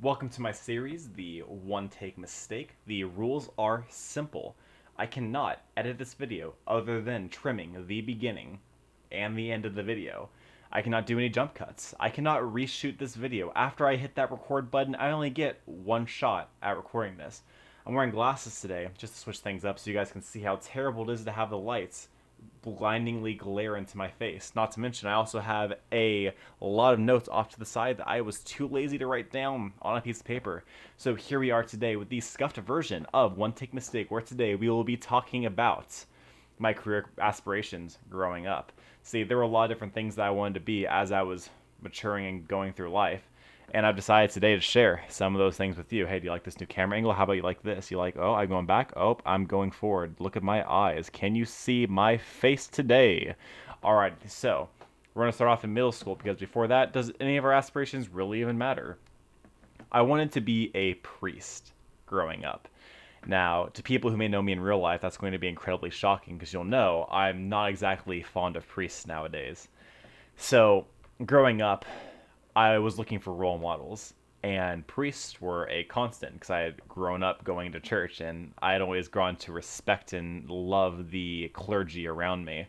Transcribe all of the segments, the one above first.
Welcome to my series, The One Take Mistake. The rules are simple. I cannot edit this video other than trimming the beginning and the end of the video. I cannot do any jump cuts. I cannot reshoot this video. After I hit that record button, I only get one shot at recording this. I'm wearing glasses today just to switch things up so you guys can see how terrible it is to have the lights blindingly glare into my face. Not to mention, I also have a lot of notes off to the side that I was too lazy to write down on a piece of paper. So here we are today with the scuffed version of One Take Mistake, where today we will be talking about my career aspirations growing up. See, there were a lot of different things that I wanted to be as I was maturing and going through life. And I've decided today to share some of those things with you. Hey, do you like this new camera angle? How about you like this? You like, oh, I'm going back? Oh, I'm going forward. Look at my eyes. Can you see my face today? All right, so we're going to start off in middle school because before that, does any of our aspirations really even matter? I wanted to be a priest growing up. Now, to people who may know me in real life, that's going to be incredibly shocking because you'll know I'm not exactly fond of priests nowadays. So, growing up, I was looking for role models, and priests were a constant because I had grown up going to church and I had always grown to respect and love the clergy around me.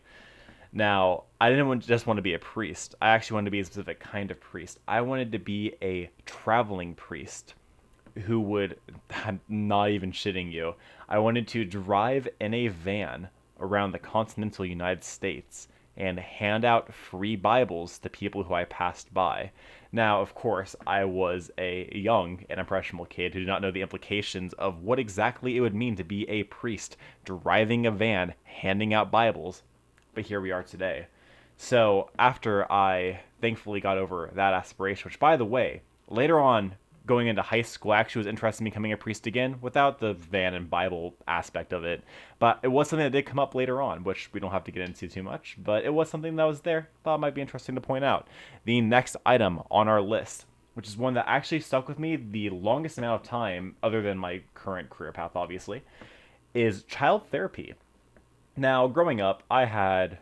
Now, I didn't just want to be a priest. I actually wanted to be a specific kind of priest. I wanted to be a traveling priest who would, I'm not even shitting you, I wanted to drive in a van around the continental United States and hand out free Bibles to people who I passed by. Now, of course, I was a young and impressionable kid who did not know the implications of what exactly it would mean to be a priest driving a van handing out Bibles. But here we are today. So, after I thankfully got over that aspiration, which, by the way, later on going into high school, I actually was interested in becoming a priest again without the van and Bible aspect of it. But it was something that did come up later on, which we don't have to get into too much. But it was something that was there. Thought might be interesting to point out. The next item on our list, which is one that actually stuck with me the longest amount of time, other than my current career path, obviously, is child therapy. Now, growing up, I had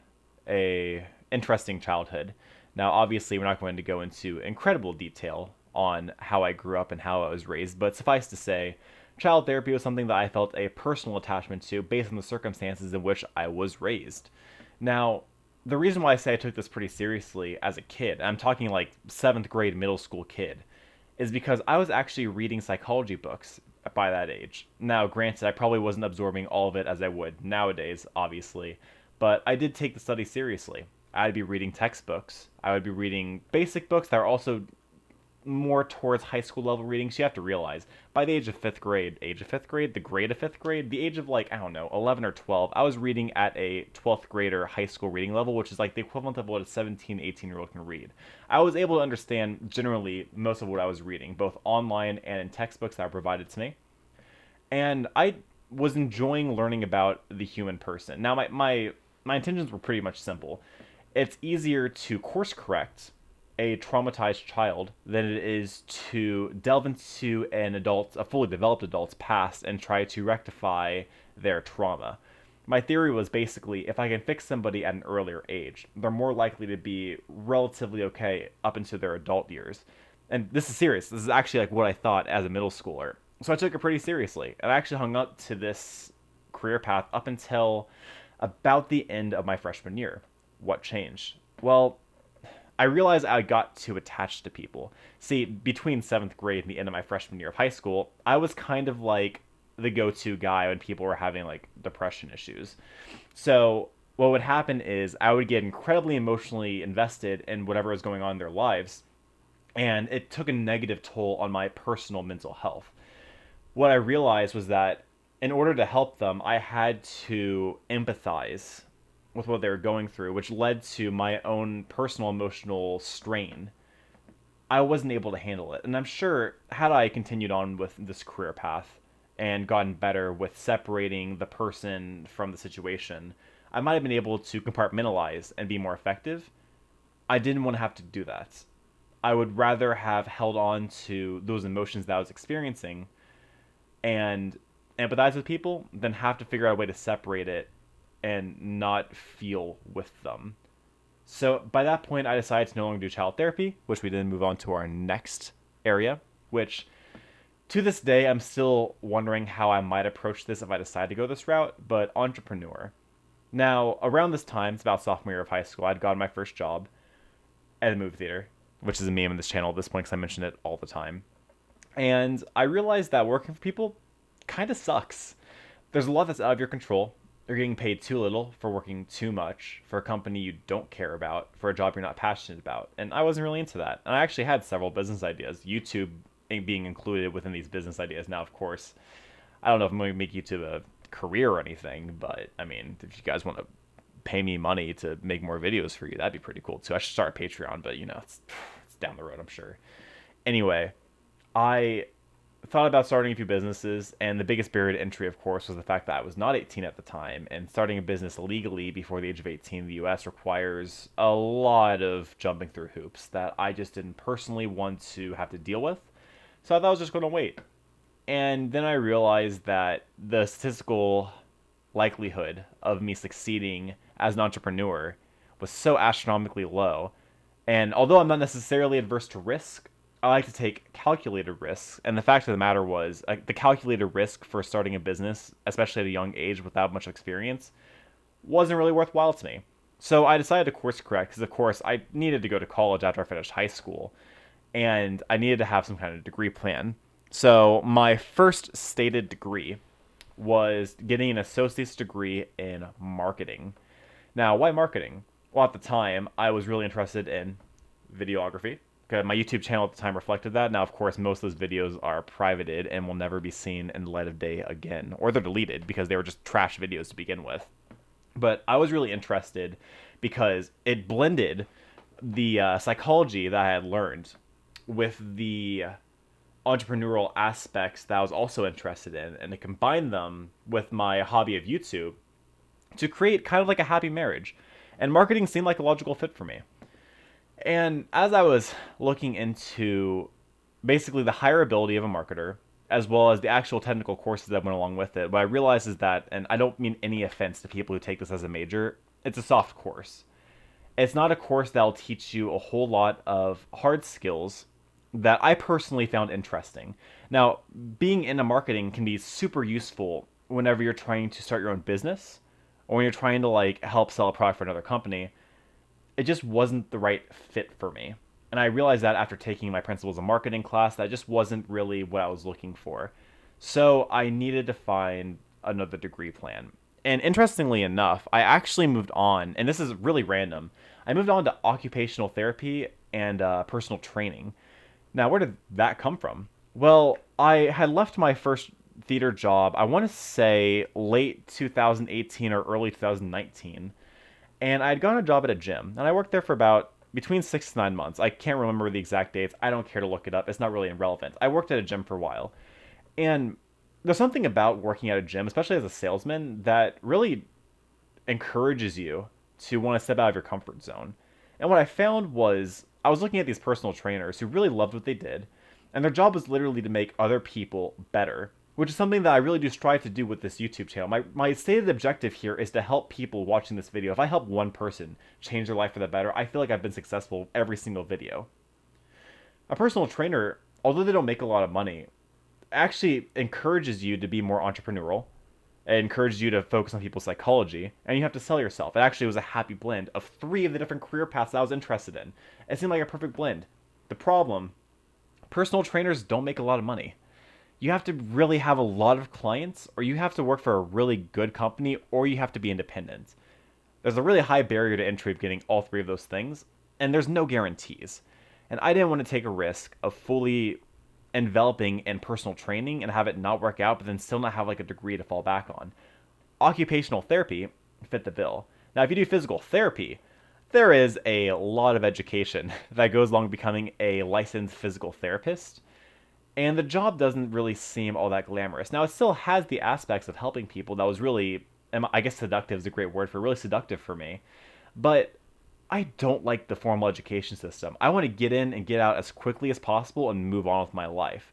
a interesting childhood. Now, obviously, we're not going to go into incredible detail on how I grew up and how I was raised, but suffice to say, child therapy was something that I felt a personal attachment to based on the circumstances in which I was raised. Now, the reason why I say I took this pretty seriously as a kid, I'm talking like 7th grade middle school kid, is because I was actually reading psychology books by that age. Now, granted, I probably wasn't absorbing all of it as I would nowadays, obviously, but I did take the study seriously. I'd be reading textbooks. I would be reading basic books that are also more towards high school level reading. So you have to realize, by the age of fifth grade, the grade of fifth grade, the age of like, I don't know, 11 or 12, I was reading at a 12th grader high school reading level, which is like the equivalent of what a 17, 18-year-old can read. I was able to understand generally most of what I was reading, both online and in textbooks that were provided to me. And I was enjoying learning about the human person. Now, my intentions were pretty much simple. It's easier to course correct a traumatized child than it is to delve into a fully developed adult's past and try to rectify their trauma. My theory was basically if I can fix somebody at an earlier age, they're more likely to be relatively okay up into their adult years. And this is serious. This is actually like what I thought as a middle schooler. So I took it pretty seriously. And I actually hung up to this career path up until about the end of my freshman year. What changed? Well, I realized I got too attached to people. See, between 7th grade and the end of my freshman year of high school, I was kind of like the go-to guy when people were having like depression issues. So what would happen is I would get incredibly emotionally invested in whatever was going on in their lives, and it took a negative toll on my personal mental health. What I realized was that in order to help them, I had to empathize with what they were going through, which led to my own personal emotional strain. I wasn't able to handle it. And I'm sure, had I continued on with this career path and gotten better with separating the person from the situation, I might have been able to compartmentalize and be more effective. I didn't want to have to do that. I would rather have held on to those emotions that I was experiencing and empathize with people than have to figure out a way to separate it and not feel with them. So by that point, I decided to no longer do child therapy, which we then move on to our next area, which To this day, I'm still wondering how I might approach this if I decide to go this route, but entrepreneur. Now, around this time, it's about sophomore year of high school, I'd gotten my first job at a movie theater, which is a meme in this channel at this point because I mention it all the time. And I realized that working for people kind of sucks. There's a lot that's out of your control. You're getting paid too little for working too much for a company you don't care about, for a job you're not passionate about. And I wasn't really into that. And I actually had several business ideas, YouTube being included within these business ideas. Now, of course, I don't know if I'm going to make YouTube a career or anything, but I mean, if you guys want to pay me money to make more videos for you, that'd be pretty cool too. I should start a Patreon, but you know, it's down the road, I'm sure. Anyway, I thought about starting a few businesses, and the biggest barrier to entry, of course, was the fact that I was not 18 at the time, and starting a business legally before the age of 18 in the US requires a lot of jumping through hoops that I just didn't personally want to have to deal with. So I thought I was just going to wait. And then I realized that the statistical likelihood of me succeeding as an entrepreneur was so astronomically low. And although I'm not necessarily adverse to risk, I like to take calculated risks. And the fact of the matter was, the calculated risk for starting a business, especially at a young age without much experience, wasn't really worthwhile to me. So I decided to course correct because, of course, I needed to go to college after I finished high school. And I needed to have some kind of degree plan. So my first stated degree was getting an associate's degree in marketing. Now, why marketing? Well, at the time, I was really interested in videography. Okay, my YouTube channel at the time reflected that. Now, of course, most of those videos are privated and will never be seen in the light of day again. Or they're deleted because they were just trash videos to begin with. But I was really interested because it blended the psychology that I had learned with the entrepreneurial aspects that I was also interested in, and to combine them with my hobby of YouTube to create kind of like a happy marriage. And marketing seemed like a logical fit for me. And as I was looking into basically the hireability of a marketer, as well as the actual technical courses that went along with it, what I realized is that, and I don't mean any offense to people who take this as a major, it's a soft course. It's not a course that'll teach you a whole lot of hard skills that I personally found interesting. Now, being into marketing can be super useful whenever you're trying to start your own business or when you're trying to like help sell a product for another company. It just wasn't the right fit for me. And I realized that after taking my principles of marketing class, that just wasn't really what I was looking for. So I needed to find another degree plan. And interestingly enough, I actually moved on, and this is really random. I moved on to occupational therapy and personal training. Now, where did that come from? Well, I had left my first theater job, I want to say late 2018 or early 2019. And I had gotten a job at a gym, and I worked there for about between 6 to 9 months. I can't remember the exact dates. I don't care to look it up. It's not really relevant. I worked at a gym for a while. And there's something about working at a gym, especially as a salesman, that really encourages you to want to step out of your comfort zone. And what I found was I was looking at these personal trainers who really loved what they did, and their job was literally to make other people better, which is something that I really do strive to do with this YouTube channel. My stated objective here is to help people watching this video. If I help one person change their life for the better, I feel like I've been successful every single video. A personal trainer, although they don't make a lot of money, actually encourages you to be more entrepreneurial. It encourages you to focus on people's psychology, and you have to sell yourself. It actually was a happy blend of 3 of the different career paths I was interested in. It seemed like a perfect blend. The problem, personal trainers don't make a lot of money. You have to really have a lot of clients, or you have to work for a really good company, or you have to be independent. There's a really high barrier to entry of getting all 3 of those things, and there's no guarantees. And I didn't want to take a risk of fully enveloping in personal training and have it not work out, but then still not have like a degree to fall back on. Occupational therapy fit the bill. Now, if you do physical therapy, there is a lot of education that goes along becoming a licensed physical therapist, and the job doesn't really seem all that glamorous. Now, it still has the aspects of helping people that was really, I guess seductive is a great word for really seductive for me, but I don't like the formal education system. I want to get in and get out as quickly as possible and move on with my life.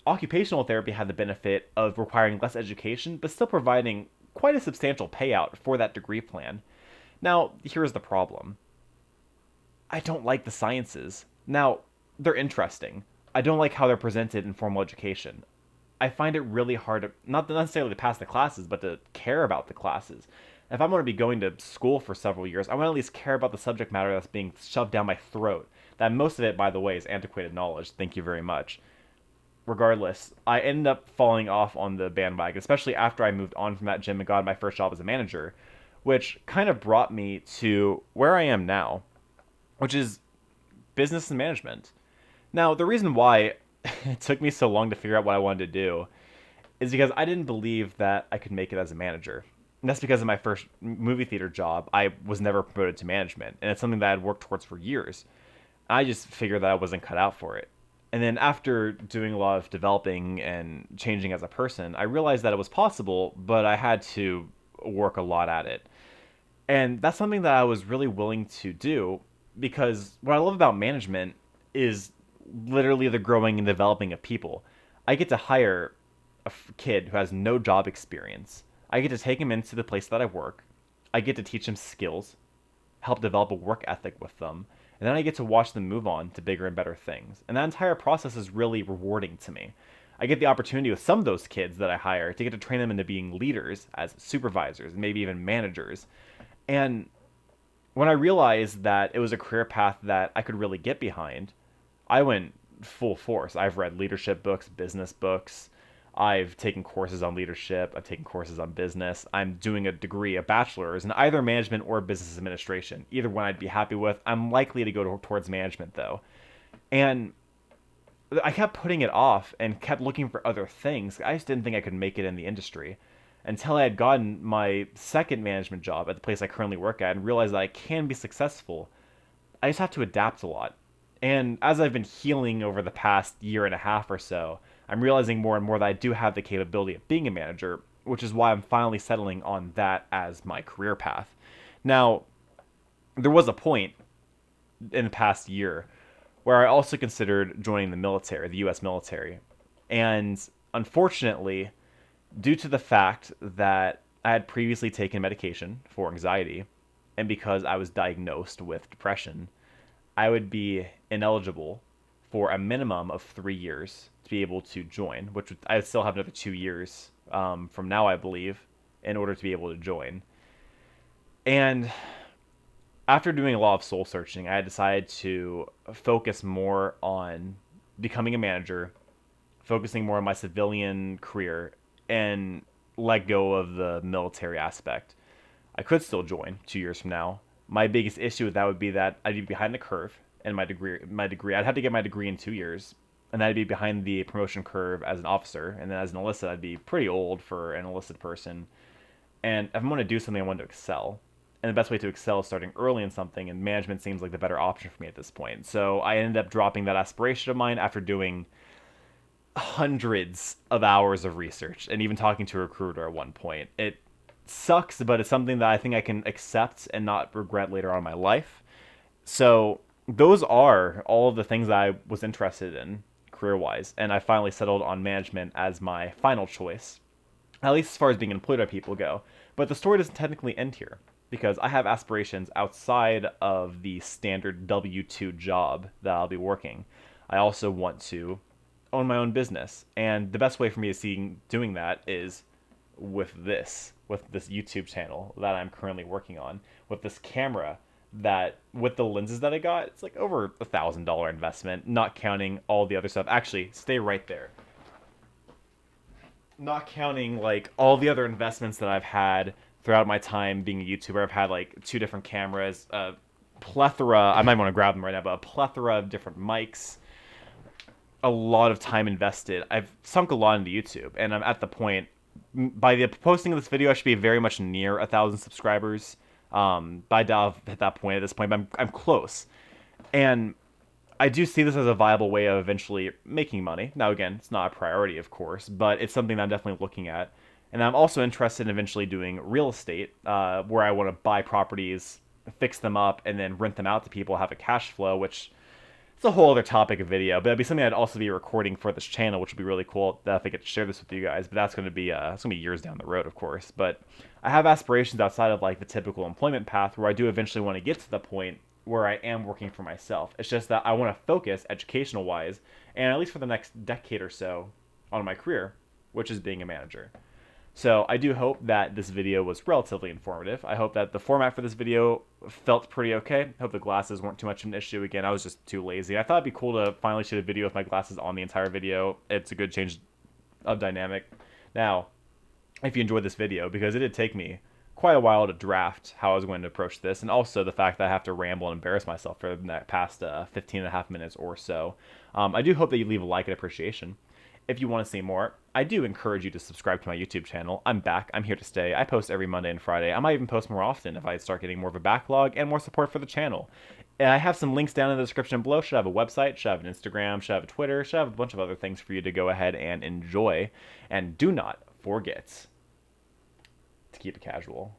Occupational therapy had the benefit of requiring less education, but still providing quite a substantial payout for that degree plan. Now, here's the problem. I don't like the sciences. Now, they're interesting. I don't like how they're presented in formal education. I find it really hard to, not necessarily to pass the classes, but to care about the classes. If I'm going to be going to school for several years, I want to at least care about the subject matter that's being shoved down my throat. That most of it, by the way, is antiquated knowledge. Thank you very much. Regardless, I ended up falling off on the bandwagon, especially after I moved on from that gym and got my first job as a manager, which kind of brought me to where I am now, which is business and management. Now, the reason why it took me so long to figure out what I wanted to do is because I didn't believe that I could make it as a manager. And that's because of my first movie theater job, I was never promoted to management, and it's something that I'd worked towards for years. I just figured that I wasn't cut out for it. And then after doing a lot of developing and changing as a person, I realized that it was possible, but I had to work a lot at it. And that's something that I was really willing to do because what I love about management is literally the growing and developing of people. I get to hire a kid who has no job experience. I get to take him into the place that I work. I get to teach him skills, help develop a work ethic with them, and then I get to watch them move on to bigger and better things. And that entire process is really rewarding to me. I get the opportunity with some of those kids that I hire to get to train them into being leaders as supervisors, maybe even managers. And when I realized that it was a career path that I could really get behind, I went full force. I've read leadership books, business books. I've taken courses on leadership. I've taken courses on business. I'm doing a degree, a bachelor's in either management or business administration. Either one I'd be happy with. I'm likely to go towards management though. And I kept putting it off and kept looking for other things. I just didn't think I could make it in the industry until I had gotten my second management job at the place I currently work at and realized that I can be successful. I just have to adapt a lot. And as I've been healing over the past year and a half or so, I'm realizing more and more that I do have the capability of being a manager, which is why I'm finally settling on that as my career path. Now, there was a point in the past year where I also considered joining the military, the US military. And unfortunately, due to the fact that I had previously taken medication for anxiety, and because I was diagnosed with depression, I would be ineligible for a minimum of 3 years to be able to join, which I would still have another 2 years from now, I believe, in order to be able to join. And after doing a lot of soul searching, I decided to focus more on becoming a manager, focusing more on my civilian career, and let go of the military aspect. I could still join 2 years from now. My biggest issue with that would be that I'd be behind the curve in my degree. I'd have to get my degree in 2 years, and that'd be behind the promotion curve as an officer. And then as an enlisted, I'd be pretty old for an enlisted person. And if I'm going to do something, I want to excel. And the best way to excel is starting early in something, and management seems like the better option for me at this point. So I ended up dropping that aspiration of mine after doing hundreds of hours of research and even talking to a recruiter at one point. It sucks, but it's something that I think I can accept and not regret later on in my life. So those are all of the things that I was interested in career-wise, and I finally settled on management as my final choice, at least as far as being employed by people go. But the story doesn't technically end here, because I have aspirations outside of the standard W-2 job that I'll be working. I also want to own my own business, and the best way for me to see doing that is with this YouTube channel that I'm currently working on, with this camera that, with the lenses that I got, it's like over $1,000 investment, not counting all the other stuff. Actually, stay right there. Not counting like all the other investments that I've had throughout my time being a YouTuber. I've had like 2 different cameras, a plethora, I might want to grab them right now, but a plethora of different mics, a lot of time invested. I've sunk a lot into YouTube, and I'm at the point, by the posting of this video, I should be very much near 1,000 subscribers. But I doubt I've hit that point at this point, but I'm close. And I do see this as a viable way of eventually making money. Now, again, it's not a priority, of course, but it's something that I'm definitely looking at. And I'm also interested in eventually doing real estate, where I want to buy properties, fix them up, and then rent them out to people, have a cash flow, which it's a whole other topic of video, but it'd be something I'd also be recording for this channel, which would be really cool if I could share this with you guys. But that's going to be years down the road, of course. But I have aspirations outside of like the typical employment path, where I do eventually want to get to the point where I am working for myself. It's just that I want to focus educational wise and at least for the next decade or so on my career, which is being a manager. So I do hope that this video was relatively informative. I hope that the format for this video felt pretty okay. I hope the glasses weren't too much of an issue. Again, I was just too lazy. I thought it'd be cool to finally shoot a video with my glasses on the entire video. It's a good change of dynamic. Now, if you enjoyed this video, because it did take me quite a while to draft how I was going to approach this, and also the fact that I have to ramble and embarrass myself for the past 15 and a half minutes or so, I do hope that you leave a like and appreciation. If you want to see more, I do encourage you to subscribe to my YouTube channel. I'm back. I'm here to stay. I post every Monday and Friday. I might even post more often if I start getting more of a backlog and more support for the channel. And I have some links down in the description below. Should have a website, should have an Instagram, should have a Twitter, should have a bunch of other things for you to go ahead and enjoy. And do not forget to keep it casual.